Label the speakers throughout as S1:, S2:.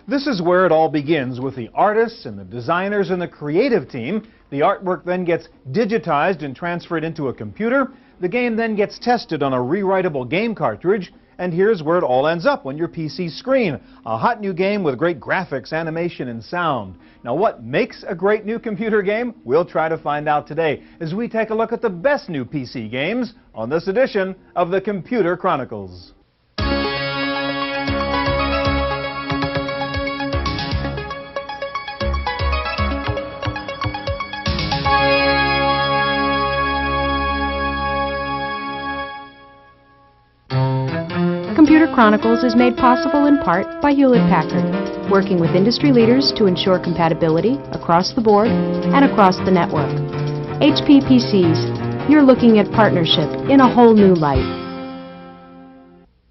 S1: This is where it all begins with the artists and the designers and the creative team. The artwork then gets digitized and transferred into a computer. The game then gets tested on a rewritable game cartridge. And here's where it all ends up on your PC screen. A hot new game with great graphics, animation, and sound. Now, what makes a great new computer game? We'll try to find out today as we take a look at the best new PC games on this edition of the Computer Chronicles.
S2: Computer Chronicles is made possible in part by Hewlett-Packard, working with industry leaders to ensure compatibility across the board and across the network. HP PCs, you're looking at partnership in a whole new light.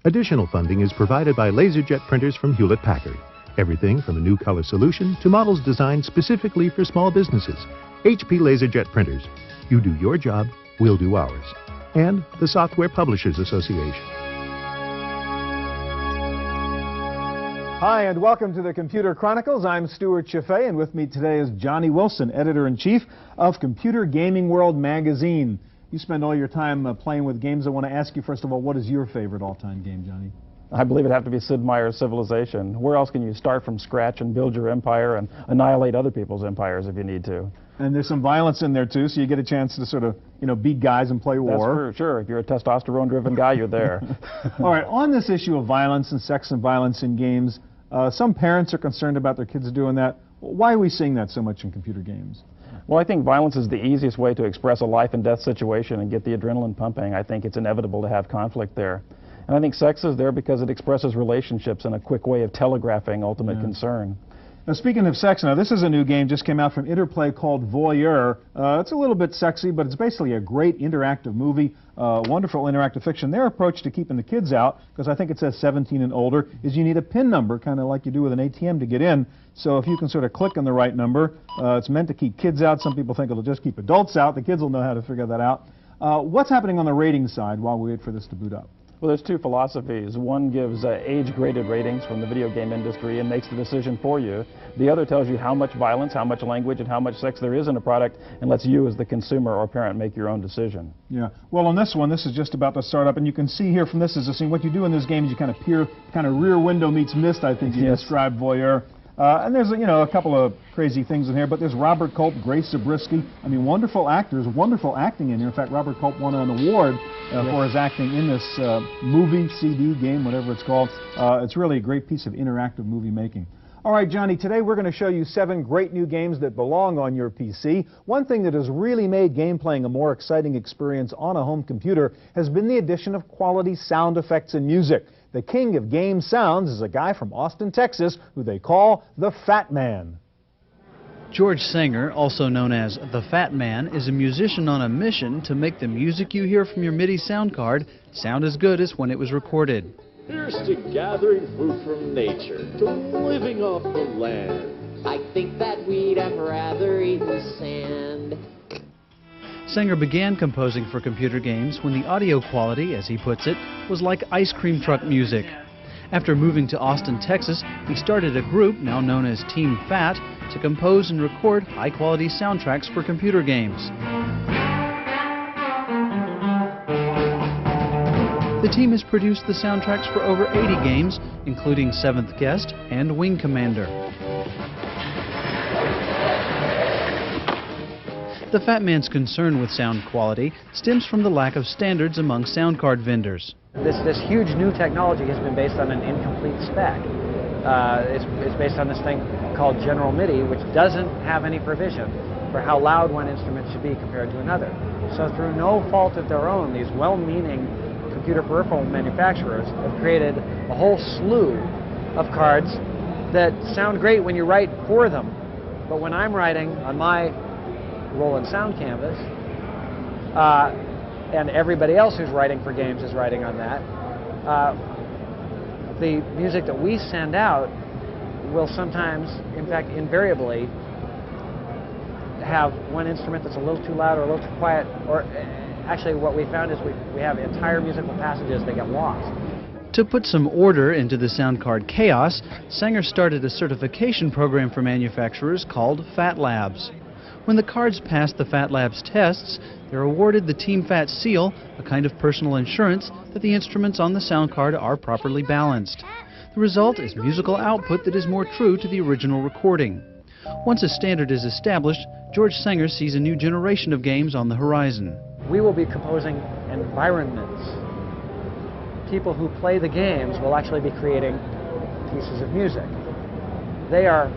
S3: Additional funding is provided by LaserJet printers from Hewlett-Packard. Everything from a new color solution to models designed specifically for small businesses. HP LaserJet printers. You do your job, we'll do ours. And the Software Publishers Association.
S1: Hi, and welcome to the Computer Chronicles. I'm Stuart Chaffee, and with me today is Johnny Wilson, Editor-in-Chief of Computer Gaming World magazine. You spend all your time playing with games. I want to ask you, first of all, what is your favorite all-time game, Johnny?
S4: I believe it'd have to be Sid Meier's Civilization. Where else can you start from scratch and build your empire and annihilate other people's empires if you need to?
S1: And there's some violence in there, too, so you get a chance to sort of, beat guys and play war.
S4: That's for sure. If you're a testosterone-driven guy, you're there.
S1: All right, on this issue of violence and sex and violence in games, some parents are concerned about their kids doing that. Why are we seeing that so much in computer games?
S4: Well, I think violence is the easiest way to express a life and death situation and get the adrenaline pumping. I think it's inevitable to have conflict there. And I think sex is there because it expresses relationships in a quick way of telegraphing ultimate concern.
S1: Now, speaking of sex, this is a new game just came out from Interplay called Voyeur. It's a little bit sexy, but it's basically a great interactive movie, wonderful interactive fiction. Their approach to keeping the kids out, because I think it says 17 and older, is you need a PIN number, kind of like you do with an ATM to get in. So if you can sort of click on the right number, it's meant to keep kids out. Some people think it'll just keep adults out. The kids will know how to figure that out. What's happening on the rating side while we wait for this to boot up?
S4: Well, there's two philosophies. One gives age-graded ratings from the video game industry and makes the decision for you. The other tells you how much violence, how much language, and how much sex there is in a product, and lets you as the consumer or parent make your own decision. Yeah.
S1: Well, on this one, this is just about to start up, and you can see here from this is a scene. What you do in this game is you kind of peer, kind of rear window meets mist, I think you described Voyeur. And there's, a couple of crazy things in here, but there's Robert Culp, Grace Zabriskie. I mean, wonderful actors, wonderful acting in here. In fact, Robert Culp won an award for his acting in this movie, CD, game, whatever it's called. It's really a great piece of interactive movie making. All right, Johnny, today we're going to show you 7 great new games that belong on your PC. One thing that has really made game playing a more exciting experience on a home computer has been the addition of quality sound effects and music. The king of game sounds is a guy from Austin, Texas, who they call the Fat Man.
S5: George Sanger, also known as the Fat Man, is a musician on a mission to make the music you hear from your MIDI sound card sound as good as when it was recorded.
S6: Here's to gathering food from nature, to living off the land.
S7: I think that we'd have rather eat the sand.
S5: Sanger began composing for computer games when the audio quality, as he puts it, was like ice cream truck music. After moving to Austin, Texas, he started a group, now known as Team Fat, to compose and record high-quality soundtracks for computer games. The team has produced the soundtracks for over 80 games, including Seventh Guest and Wing Commander. The Fat Man's concern with sound quality stems from the lack of standards among sound card vendors.
S8: This huge new technology has been based on an incomplete spec. It's based on this thing called General MIDI, which doesn't have any provision for how loud one instrument should be compared to another. So through no fault of their own, these well-meaning computer peripheral manufacturers have created a whole slew of cards that sound great when you write for them. But when I'm writing on my Roland sound canvas, and everybody else who's writing for games is writing on that, the music that we send out will sometimes, in fact invariably, have one instrument that's a little too loud or a little too quiet, or actually what we found is we have entire musical passages that get lost.
S5: To put some order into the sound card chaos, Sanger started a certification program for manufacturers called Fat Labs. When the cards pass the Fat Labs tests, they're awarded the Team Fat seal, a kind of personal insurance that the instruments on the sound card are properly balanced. The result is musical output that is more true to the original recording. Once a standard is established, George Sanger sees a new generation of games on the horizon.
S8: We will be composing environments. People who play the games will actually be creating pieces of music. They are,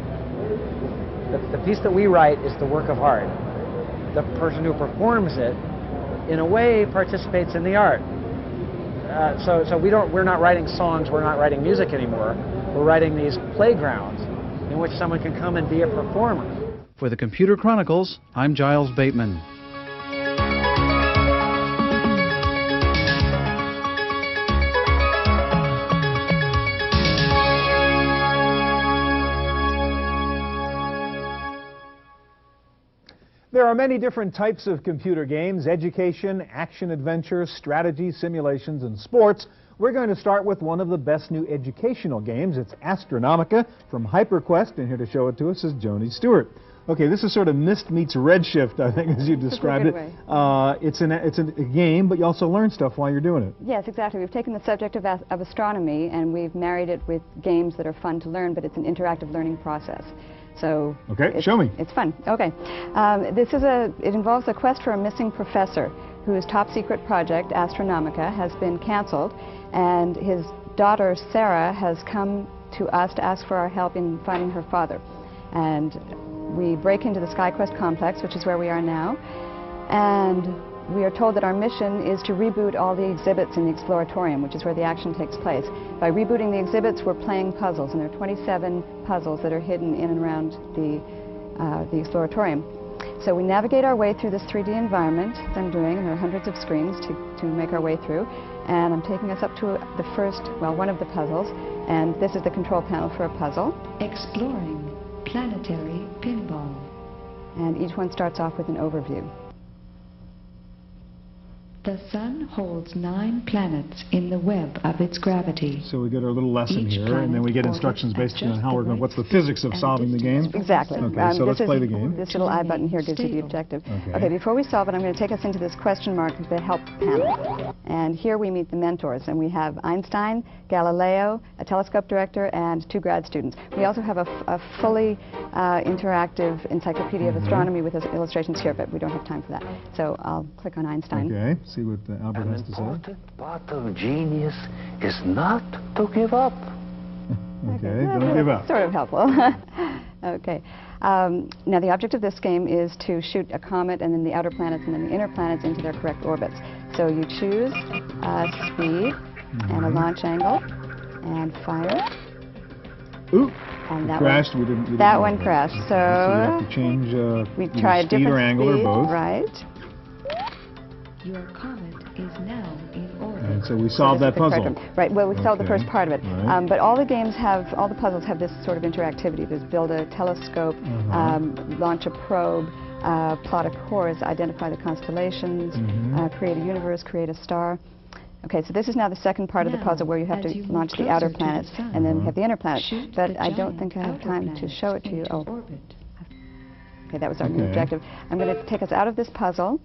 S8: the piece that we write is the work of art. The person who performs it, in a way, participates in the art. So we're not writing songs, we're not writing music anymore. We're writing these playgrounds in which someone can come and be a performer.
S5: For the Computer Chronicles, I'm Giles Bateman.
S1: There are many different types of computer games: education, action-adventure, strategy, simulations, and sports. We're going to start with one of the best new educational games. It's Astronomica from HyperQuest, and here to show it to us is Joni Stewart. Okay, this is sort of Myst meets Redshift, I think, as you described it. It's a game, but you also learn stuff while you're doing it.
S9: Yes, exactly. We've taken the subject of astronomy, and we've married it with games that are fun to learn, but it's an interactive learning process. So
S1: okay, show me.
S9: It's fun. Okay, it involves a quest for a missing professor whose top secret project, Astronomica, has been canceled, and his daughter Sarah has come to us to ask for our help in finding her father. And we break into the SkyQuest complex, which is where we are now, and we are told that our mission is to reboot all the exhibits in the Exploratorium, which is where the action takes place. By rebooting the exhibits, we're playing puzzles, and there are 27 puzzles that are hidden in and around the Exploratorium. So we navigate our way through this 3D environment that I'm doing, and there are hundreds of screens to make our way through. And I'm taking us up to one of the puzzles, and this is the control panel for a puzzle.
S10: Exploring planetary pinball.
S9: And each one starts off with an overview.
S10: The sun holds 9 planets in the web of its gravity.
S1: So we get our little lesson here, and then we get instructions based on how we're going. What's the physics of solving the game?
S9: Exactly.
S1: Okay, so let's play the game.
S9: This little I button here gives you the objective. Okay, before we solve it, I'm going to take us into this question mark, the help panel. And here we meet the mentors, and we have Einstein, Galileo, a telescope director, and 2 grad students. We also have a fully interactive encyclopedia of astronomy with illustrations here, but we don't have time for that. So I'll click on Einstein.
S1: Okay, see what Albert has to say.
S11: An important part of genius is not to give up.
S1: Okay, don't give up.
S9: Sort of helpful. Okay. Now the object of this game is to shoot a comet and then the outer planets and then the inner planets into their correct orbits. So you choose speed and a launch angle and fire.
S1: Ooh,
S9: and that
S1: crashed.
S9: One,
S1: we didn't
S9: that one crashed. So
S1: we have to change
S9: we try a different
S1: speed or angle
S9: speed,
S1: or both.
S9: Right.
S10: Your comet is now in orbit.
S1: And so we solved that puzzle.
S9: Right. Well, we solved the first part of it.
S1: Right.
S9: But all the puzzles have this sort of interactivity. There's build a telescope, launch a probe, plot a course, identify the constellations, create a universe, create a star. Okay, so this is now the second part of the puzzle where you have to launch the outer planets, and then we have the inner planets. But I don't think I have time to show it to you. Oh. Okay, that was our new objective. I'm going to take us out of this puzzle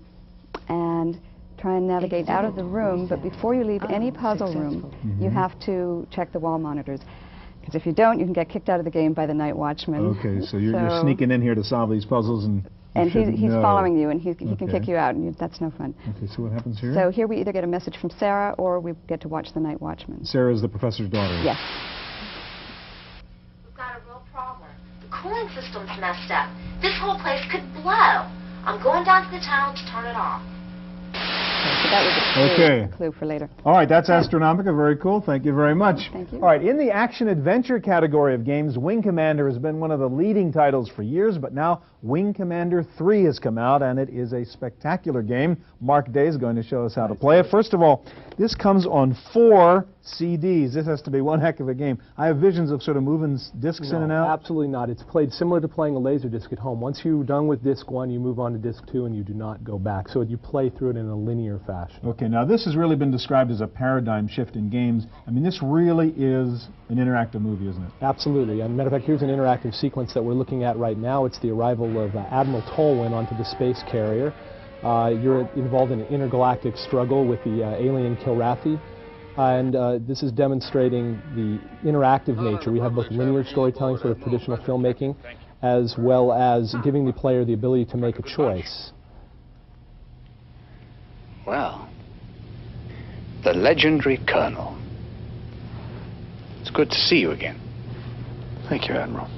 S9: and try and navigate out of the room, but before you leave any puzzle room, you have to check the wall monitors. Because if you don't, you can get kicked out of the game by the night watchman.
S1: Okay, so you're sneaking in here to solve these puzzles, and
S9: he's following you, and he can kick you out, and that's no fun.
S1: Okay, so what happens here?
S9: So here we either get a message from Sarah, or we get to watch the night watchman.
S1: Sarah is the professor's daughter.
S9: Yes.
S12: We've got a real problem. The cooling system's messed up. This whole place could blow. I'm going down to the tunnel to turn it off.
S9: So that was a clue for later.
S1: All right, that's Astronomica. Very cool. Thank you very much.
S9: Thank you.
S1: All right, in the action-adventure category of games, Wing Commander has been one of the leading titles for years, but now Wing Commander 3 has come out, and it is a spectacular game. Mark Day is going to show us how to play it. First of all, This comes on 4 CDs. This has to be one heck of a game. I have visions of sort of moving discs in and out.
S13: Absolutely not. It's played similar to playing a Laserdisc at home. Once you're done with disc 1, you move on to disc 2 and you do not go back. So you play through it in a linear fashion.
S1: Okay, now this has really been described as a paradigm shift in games. I mean, this really is an interactive movie, isn't it?
S13: Absolutely. As a matter of fact, here's an interactive sequence that we're looking at right now. It's the arrival of Admiral Tolwyn onto the space carrier. You're involved in an intergalactic struggle with the alien Kilrathi. And this is demonstrating the interactive nature. We have both linear storytelling, sort of traditional filmmaking, as well as giving the player the ability to make a choice.
S14: Well, the legendary Colonel. It's good to see you again. Thank you, Admiral.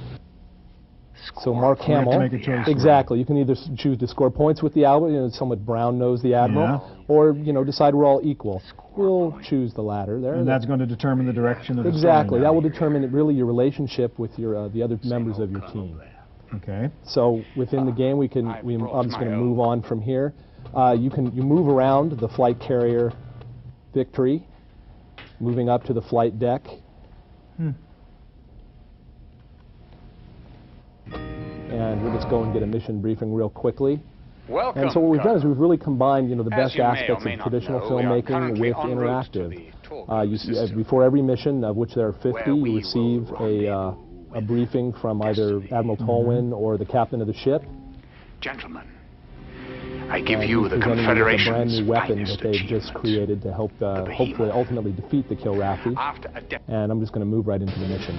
S13: So Mark Hamill, exactly. You can either choose to score points with the Admiral, you know, somewhat brown-nosed the Admiral, or decide we're all equal. We'll choose the latter there.
S1: And that's going to determine the direction of the story.
S13: Exactly. That will determine really your relationship with your the other members of your team.
S1: Okay.
S13: So within the game, I'm just going to move on from here. You move around the flight carrier Victory, moving up to the flight deck. And we'll just go and get a mission briefing real quickly.
S14: Welcome,
S13: and so what we've done is we've really combined, the best
S14: you
S13: aspects
S14: may
S13: of
S14: or may
S13: traditional
S14: not know,
S13: filmmaking with interactive. Before every mission, of which there are 50, you receive a briefing from either Admiral Tolwyn or the captain of the ship.
S14: Gentlemen, I give you the Confederation's
S13: a brand new weapon
S14: finest
S13: that they've just created to help hopefully ultimately defeat the Kilrathi. And I'm just going to move right into the mission.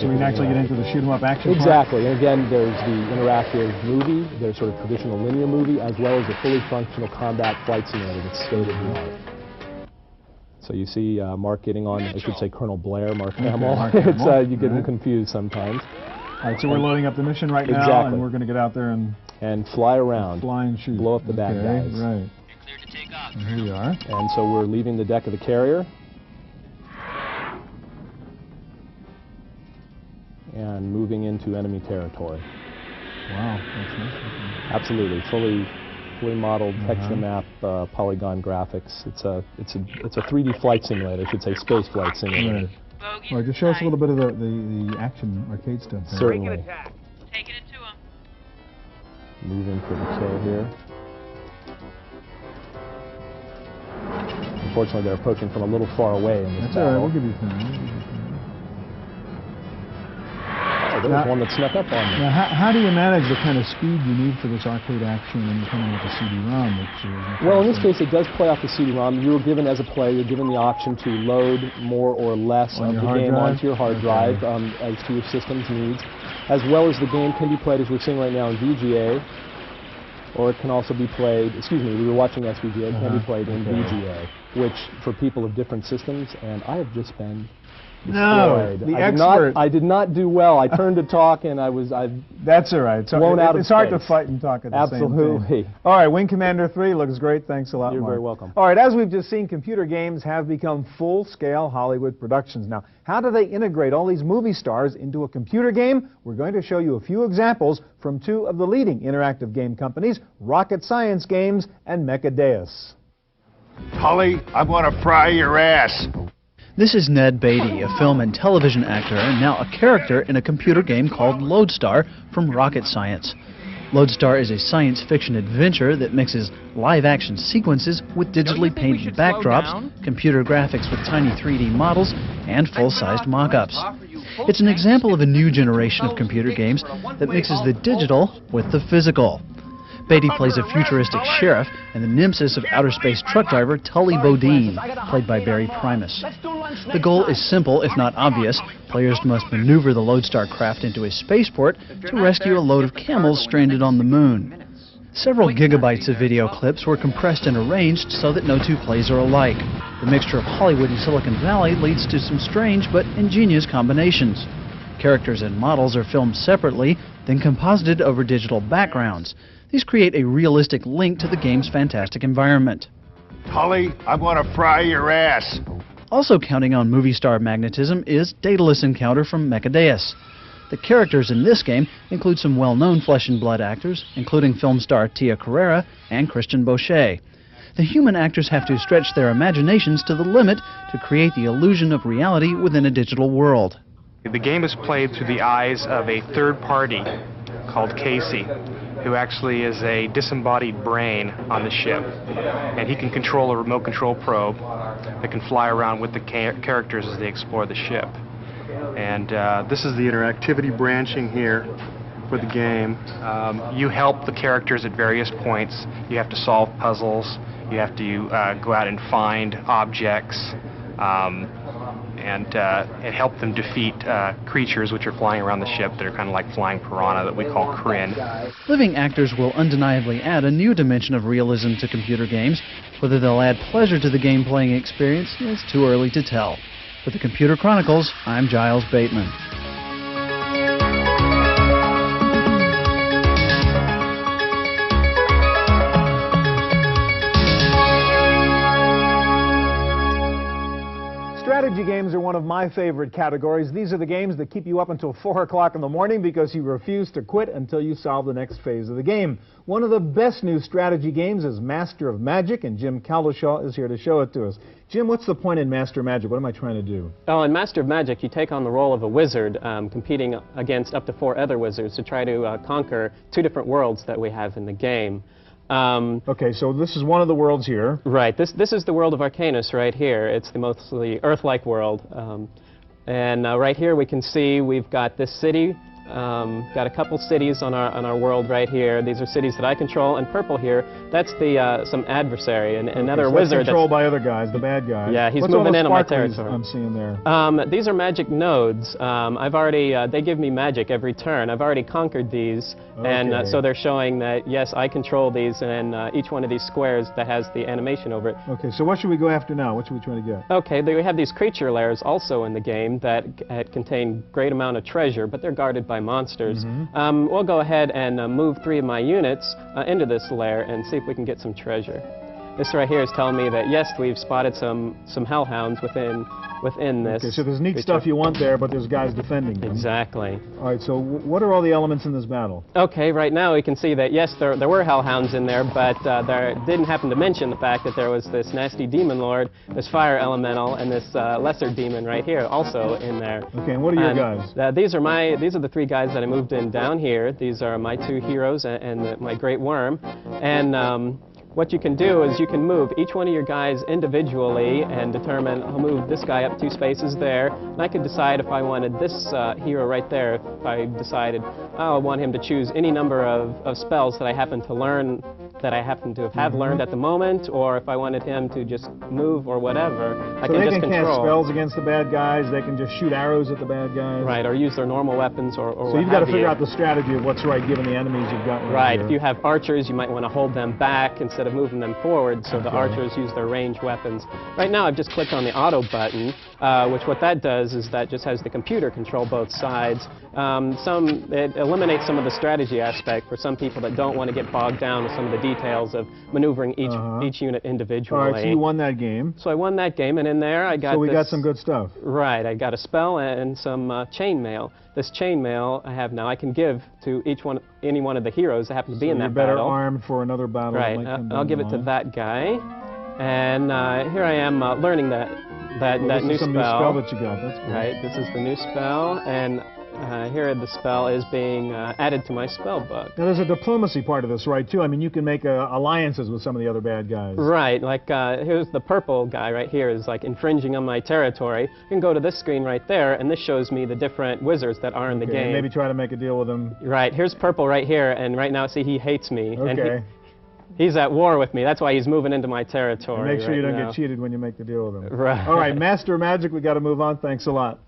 S1: So we can actually get into the shoot-'em-up action
S13: Exactly. And again, there's the interactive movie, there's sort of traditional linear movie, as well as a fully functional combat flight simulator that's state-of-the-art. So you see Mark getting on, I should say Colonel Blair, Mark Hamill. You get them confused sometimes.
S1: All right, so we're loading up the mission right now,
S13: Exactly.
S1: and we're going to get out there and
S13: fly around,
S1: fly and shoot,
S13: blow up the bad guys.
S1: Right. Clear to take off. And here we are.
S13: And so we're leaving the deck of the carrier and moving into enemy territory.
S1: Wow, that's nice.
S13: Absolutely, fully modeled texture map, polygon graphics. It's a 3D flight simulator. I should say space flight simulator.
S1: Right. All right, just show us a little bit of the action arcade stuff. There.
S13: Certainly.
S15: Taking it to him.
S13: Moving for the kill here. Unfortunately, they're approaching from a little far away in this
S1: That's
S13: battle.
S1: all right, we'll give you time.
S13: Oh, there was one that snuck up on me.
S1: Now, how do you manage the kind of speed you need for this arcade action and coming with the CD-ROM?
S13: Well, in this case, it does play off the CD-ROM. You were given, as a player, you're given the option to load more or less of the game onto your hard drive as to your system's needs, as well as the game can be played, as we're seeing right now, in VGA, or it can also be played, we were watching SVGA, it can be played in VGA, which for people of different systems, and I have just been destroyed.
S1: No, the expert.
S13: I did not do well. I turned to talk, and
S1: That's all right.
S13: Blown out of
S1: It's hard to
S13: space.
S1: fight and talk at the same time.
S13: Absolutely.
S1: All right, Wing Commander 3 looks great. Thanks a lot,
S13: You're
S1: Mark.
S13: very welcome.
S1: All right, as we've just seen, computer games have become full-scale Hollywood productions. Now, how do they integrate all these movie stars into a computer game? We're going to show you a few examples from 2 of the leading interactive game companies, Rocket Science Games and Mechadeus.
S16: Tully, I'm going to fry your ass.
S5: This is Ned Beatty, a film and television actor and now a character in a computer game called Loadstar from Rocket Science. Loadstar is a science fiction adventure that mixes live-action sequences with digitally painted backdrops, computer graphics with tiny 3D models, and full-sized mock-ups. It's an example of a new generation of computer games that mixes the digital with the physical. Beatty plays a futuristic sheriff and the nemesis of outer space truck driver Tully Bodine, played by Barry Primus. The goal is simple, if not obvious. Players must maneuver the Loadstar craft into a spaceport to rescue a load of camels stranded on the moon. Several gigabytes of video clips were compressed and arranged so that no 2 plays are alike. The mixture of Hollywood and Silicon Valley leads to some strange but ingenious combinations. Characters and models are filmed separately, then composited over digital backgrounds. These create a realistic link to the game's fantastic environment.
S16: Tully, I'm going to fry your ass.
S5: Also counting on movie star magnetism is Daedalus Encounter from Mechadeus. The characters in this game include some well-known flesh and blood actors, including film star Tia Carrera and Christian Boucher. The human actors have to stretch their imaginations to the limit to create the illusion of reality within a digital world.
S15: The game is played through the eyes of a third party called Casey, who actually is a disembodied brain on the ship. And he can control a remote control probe that can fly around with the characters as they explore the ship. And this is the interactivity branching here for the game. You help the characters at various points. You have to solve puzzles. You have to go out and find objects and help them defeat creatures which are flying around the ship that are kind of like flying piranha that we call Kryn.
S5: Living actors will undeniably add a new dimension of realism to computer games. Whether they'll add pleasure to the game-playing experience is too early to tell. For the Computer Chronicles, I'm Giles Bateman.
S1: Strategy games are one of my favorite categories. These are the games that keep you up until 4 o'clock in the morning because you refuse to quit until you solve the next phase of the game. One of the best new strategy games is Master of Magic, and Jim Caldeshaw is here to show it to us. Jim, what's the point in Master of Magic? What am I trying to do?
S17: Oh, in Master of Magic, you take on the role of a wizard competing against up to 4 other wizards to try to conquer 2 different worlds that we have in the game.
S1: Okay, so this is one of the worlds here.
S17: Right. This is the world of Arcanus right here. It's the mostly Earth-like world. And right here we can see we've got this city. Got a couple cities on our world right here. These are cities that I control, and purple here, that's the some adversary, and another
S1: so
S17: wizard
S1: that's controlled by other guys, the bad guys.
S17: Yeah, he's
S1: What's
S17: moving
S1: all those
S17: in on my
S1: sparklies
S17: territory.
S1: I'm seeing there.
S17: These are magic nodes. I've already they give me magic every turn. I've already conquered these, and so they're showing that yes, I control these, and each one of these squares that has the animation over it.
S1: Okay, so what should we go after now? What should we try to get?
S17: Okay, we have these creature lairs also in the game that contain great amount of treasure, but they're guarded by monsters. We'll go ahead and move 3 of my units into this lair and see if we can get some treasure. This right here is telling me that yes, we've spotted some hellhounds within this.
S1: Okay, so there's neat stuff you want there, but there's guys defending them.
S17: Exactly.
S1: All right, so what are all the elements in this battle?
S17: Okay, right now we can see that yes, there were hellhounds in there, but there didn't happen to mention the fact that there was this nasty demon lord, this fire elemental, and this lesser demon right here also in there.
S1: Okay, and what are your guys?
S17: These are the 3 guys that I moved in down here. These are my 2 heroes and my great worm, and what you can do is you can move each one of your guys individually and determine, I'll move this guy up 2 spaces there, and I could decide if I wanted this hero right there, if I decided I want him to choose any number of spells that I happen to learn, that I happen to have learned at the moment, or if I wanted him to just move or whatever, I can just control. So they can cast
S1: spells against the bad guys, they can just shoot arrows at the bad guys.
S17: Right, or use their normal weapons or
S1: so you've got to figure out the strategy of what's right given the enemies you've got.
S17: Right, if you have archers, you might want to hold them back instead of moving them forward, so the archers use their ranged weapons. Right now I've just clicked on the auto button, which what that does is that just has the computer control both sides. It eliminates some of the strategy aspect for some people that don't want to get bogged down with some of the details of maneuvering each unit individually.
S1: All right, so you won that game.
S17: So I won that game, and in there I got
S1: So we got some good stuff.
S17: Right, I got a spell and some chainmail. This chainmail I have now, I can give to any one of the heroes that happen to be in that battle.
S1: You're better armed for another battle.
S17: Right, I'll give it to that guy. And here I am learning that new spell.
S1: This is some new spell that you got, that's cool.
S17: Right, this is the new spell, and here the spell is being added to my spell book.
S1: Now there's a diplomacy part of this, right, too? I mean, you can make alliances with some of the other bad guys.
S17: Right, like here's the purple guy right here is like infringing on my territory. You can go to this screen right there, and this shows me the different wizards that are in the game.
S1: Maybe try to make a deal with them.
S17: Right, here's purple right here, and right now, see, he hates me.
S1: Okay.
S17: And he's at war with me. That's why he's moving into my territory.
S1: And make sure you don't get cheated when you make the deal with him.
S17: Right.
S1: All right, Master of Magic, we got to move on. Thanks a lot.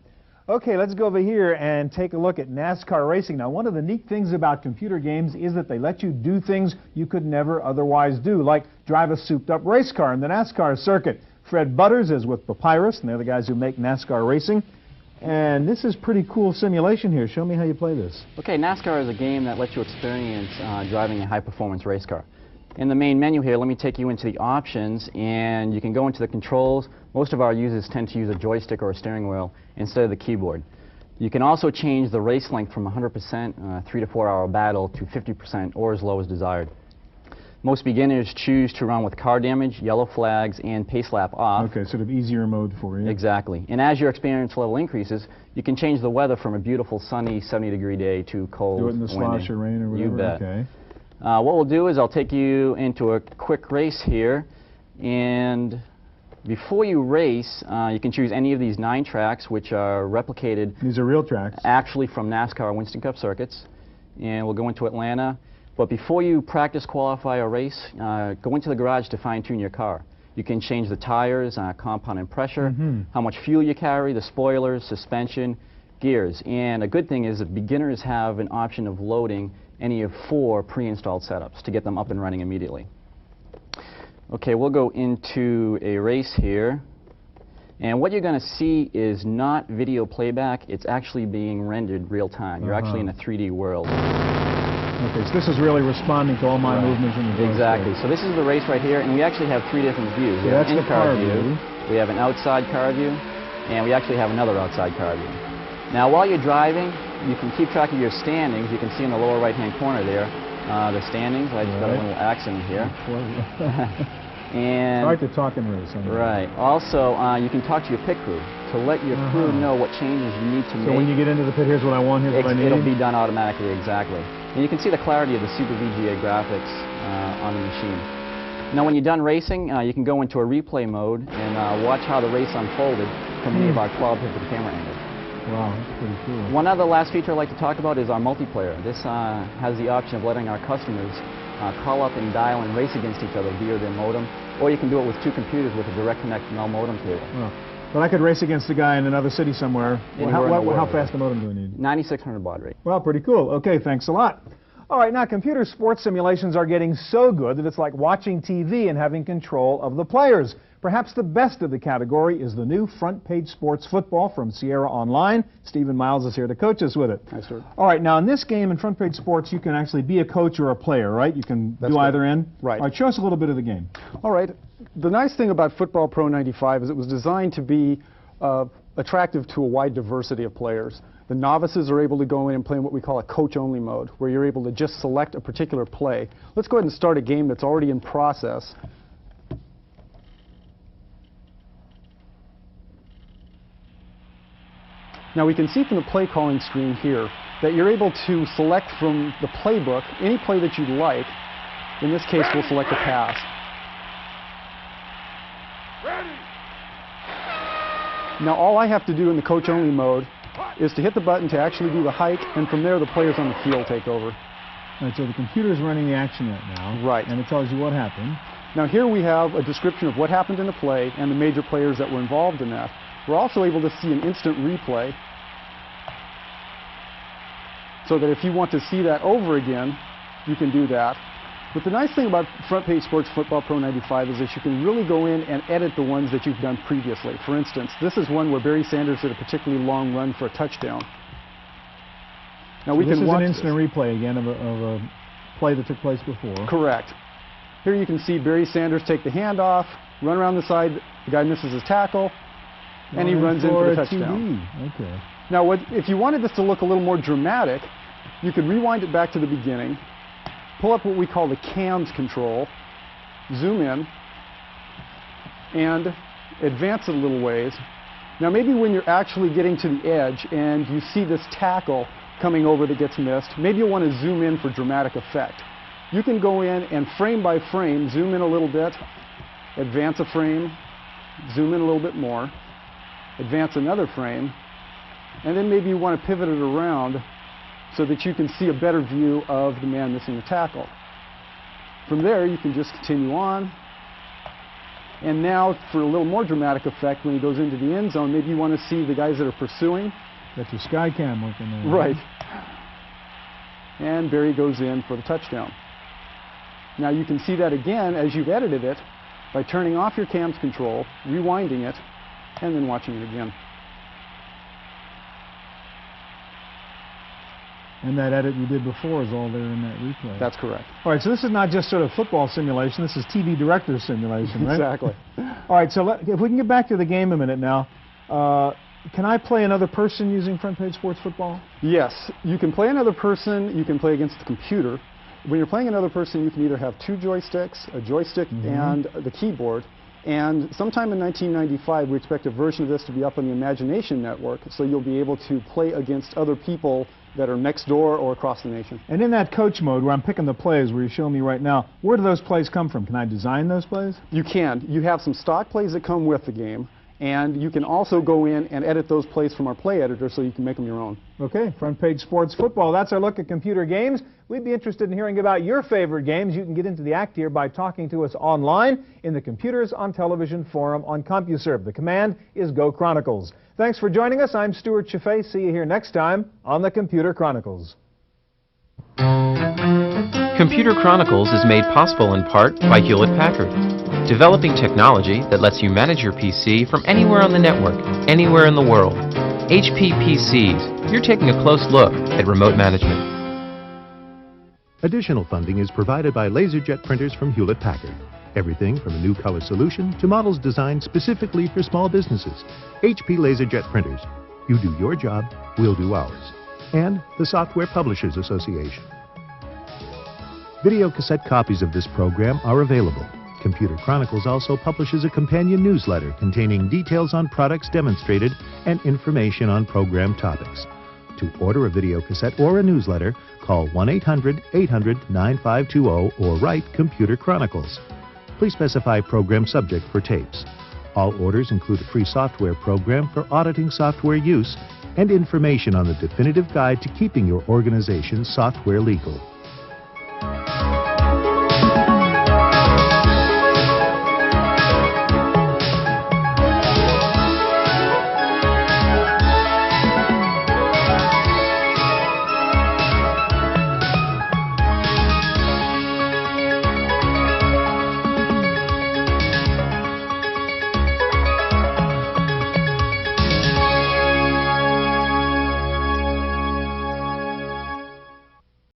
S1: Okay, let's go over here and take a look at Nascar Racing. Now, one of the neat things about computer games is that they let you do things you could never otherwise do, like drive a souped-up race car in the NASCAR circuit. Fred Butters is with Papyrus, and they're the guys who make Nascar Racing. And this is pretty cool simulation here. Show me how you play this.
S18: Okay, NASCAR is a game that lets you experience driving a high-performance race car. In the main menu here, let me take you into the options, and you can go into the controls. Most of our users tend to use a joystick or a steering wheel instead of the keyboard. You can also change the race length from 100% 3 to 4 hour battle to 50% or as low as desired. Most beginners choose to run with car damage, yellow flags, and pace lap off.
S1: Okay, sort of easier mode for you.
S18: Exactly. And as your experience level increases, you can change the weather from a beautiful sunny 70-degree day to cold,
S1: do it in the slosh or rain or whatever?
S18: You bet.
S1: Okay.
S18: What we'll do is I'll take you into a quick race here, and before you race, you can choose any of these 9 tracks, which are replicated.
S1: These are real tracks.
S18: Actually from NASCAR Winston Cup circuits. And we'll go into Atlanta. But before you practice, qualify, or race, go into the garage to fine-tune your car. You can change the tires, compound and pressure, how much fuel you carry, the spoilers, suspension, gears. And a good thing is that beginners have an option of loading any of 4 pre-installed setups to get them up and running immediately. Okay, we'll go into a race here. And what you're going to see is not video playback, it's actually being rendered real time. You're actually in a 3D world.
S1: Okay, so this is really responding to all my movements in the road.
S18: Exactly. So this is the race right here, and we actually have 3 different views. We
S1: Yeah,
S18: have
S1: that's
S18: an
S1: the car view.
S18: We have an outside car view, and we actually have another outside car view. Now, while you're driving, you can keep track of your standings. You can see in the lower right-hand corner there the standings. I just got a little accent here. And
S1: hard to talk in race.
S18: Right. Also, you can talk to your pit crew to let your crew know what changes you need to make.
S1: So when you get into the pit, here's what I want, here's what I need?
S18: It'll be done automatically, exactly. And you can see the clarity of the Super VGA graphics on the machine. Now, when you're done racing, you can go into a replay mode and watch how the race unfolded from any of our 12 different camera angles.
S1: Wow, that's pretty cool.
S18: One other last feature I'd like to talk about is our multiplayer. This has the option of letting our customers call up and dial and race against each other via their modem, or you can do it with 2 computers with a direct connect no modem cable.
S1: Well, but I could race against a guy in another city somewhere. How fast a modem do we need?
S18: 9600 baud rate.
S1: Well, pretty cool. Okay, thanks a lot. All right, now computer sports simulations are getting so good that it's like watching TV and having control of the players. Perhaps the best of the category is the new Front Page Sports Football from Sierra Online. Stephen Miles is here to coach us with it.
S19: Hi, sir.
S1: All right, now in this game in Front Page Sports, you can actually be a coach or a player, right? You can do either end?
S19: Right.
S1: All right, show us a little bit of the game.
S19: All right. The nice thing about Football Pro 95 is it was designed to be attractive to a wide diversity of players. The novices are able to go in and play in what we call a coach-only mode, where you're able to just select a particular play. Let's go ahead and start a game that's already in process. Now we can see from the play calling screen here that you're able to select from the playbook any play that you'd like. In this case, we'll select a pass. Now all I have to do in the coach-only mode is to hit the button to actually do the hike, and from there the players on the field take over.
S1: All right, so the computer's running the action right now.
S19: Right.
S1: And it tells you what happened.
S19: Now here we have a description of what happened in the play and the major players that were involved in that. We're also able to see an instant replay, so that if you want to see that over again, you can do that. But the nice thing about Front Page Sports Football Pro 95 is that you can really go in and edit the ones that you've done previously. For instance, this is one where Barry Sanders did a particularly long run for a touchdown. Now we can watch
S1: this is an instant replay again of a play that took place before.
S19: Correct. Here you can see Barry Sanders take the handoff, run around the side, the guy misses his tackle, and he runs in for the touchdown.
S1: Okay.
S19: Now if you wanted this to look a little more dramatic, you could rewind it back to the beginning, pull up what we call the CAMS control, zoom in, and advance it a little ways. Now maybe when you're actually getting to the edge and you see this tackle coming over that gets missed, maybe you'll want to zoom in for dramatic effect. You can go in and frame by frame, zoom in a little bit, advance a frame, zoom in a little bit more, advance another frame, and then maybe you want to pivot it around so that you can see a better view of the man missing the tackle. From there, you can just continue on. And now, for a little more dramatic effect, when he goes into the end zone, maybe you want to see the guys that are pursuing.
S1: Got your sky cam working there.
S19: Right. And Barry goes in for the touchdown. Now you can see that again as you've edited it by turning off your CAMS control, rewinding it, and then watching it again.
S1: And that edit you did before is all there in that replay.
S19: That's correct.
S1: All right, so this is not just sort of football simulation, this is TV director simulation, right?
S19: Exactly.
S1: All right, so if we can get back to the game a minute now, can I play another person using Front Page Sports Football?
S19: Yes, you can play another person, you can play against the computer. When you're playing another person, you can either have 2 joysticks, a joystick and the keyboard. And sometime in 1995, we expect a version of this to be up on the Imagination Network, so you'll be able to play against other people that are next door or across the nation.
S1: And in that coach mode where I'm picking the plays, where you're showing me right now, where do those plays come from? Can I design those plays?
S19: You can. You have some stock plays that come with the game, and you can also go in and edit those plays from our play editor so you can make them your own.
S1: Okay, Front Page Sports Football. That's our look at computer games. We'd be interested in hearing about your favorite games. You can get into the act here by talking to us online in the Computers on Television forum on CompuServe. The command is Go Chronicles. Thanks for joining us. I'm Stuart Chaffee. See you here next time on the Computer Chronicles.
S20: Computer Chronicles is made possible in part by Hewlett-Packard, developing technology that lets you manage your PC from anywhere on the network, anywhere in the world. HP PCs, you're taking a close look at remote management.
S3: Additional funding is provided by LaserJet printers from Hewlett-Packard. Everything from a new color solution to models designed specifically for small businesses. HP LaserJet printers. You do your job, we'll do ours. And the Software Publishers Association. Video cassette copies of this program are available. Computer Chronicles also publishes a companion newsletter containing details on products demonstrated and information on program topics. To order a video cassette or a newsletter, call 1-800-800-9520 or write Computer Chronicles. Please specify program subject for tapes. All orders include a free software program for auditing software use and information on the definitive guide to keeping your organization's software legal.